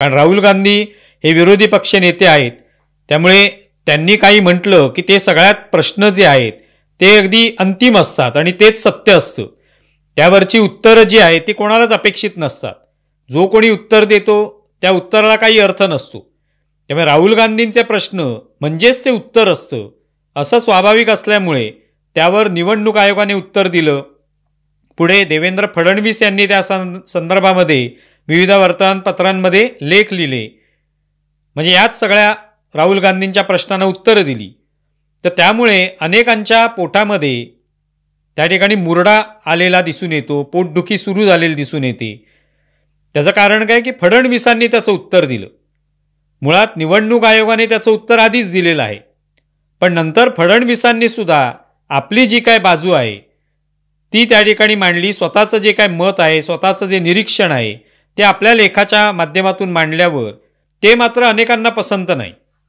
कारण राहुल गांधी हे विरोधी पक्ष नेते आहेत, त्यामुळे त्यांनी काही म्हटलं की ते सगळ्यात प्रश्न जे आहेत ते अगदी अंतिम असतात आणि तेच सत्य असतं. त्यावरची उत्तरं जी आहेत ती कोणालाच अपेक्षित नसतात. जो कोणी उत्तर देतो त्या उत्तराला काही अर्थ नसतो. त्यामुळे राहुल गांधींचे प्रश्न म्हणजेच ते उत्तर असतं असं स्वाभाविक असल्यामुळे त्यावर निवडणूक आयोगाने उत्तर दिलं. पुढे देवेंद्र फडणवीस यांनी त्या संदर्भामध्ये विविध वर्तमानपत्रांमध्ये लेख लिहिले. म्हणजे याच सगळ्या राहुल गांधींच्या प्रश्नांना उत्तरं दिली. तर त्यामुळे अनेकांच्या पोटामध्ये त्या ठिकाणी मुरडा आलेला दिसून येतो, पोटदुखी सुरू झालेली दिसून येते. त्याचं कारण काय की फडणवीसांनी त्याचं उत्तर दिलं. मुळात निवडणूक आयोगाने त्याचं उत्तर आधीच दिलेलं आहे, पण नंतर फडणवीसांनी सुद्धा आपली जी काय बाजू आहे ती त्या ठिकाणी मांडली. स्वतःचं जे काय मत आहे, स्वतःचं जे निरीक्षण आहे ते आपल्या लेखाच्या माध्यमातून मांडल्यावर ते मात्र अनेकांना पसंत नाही.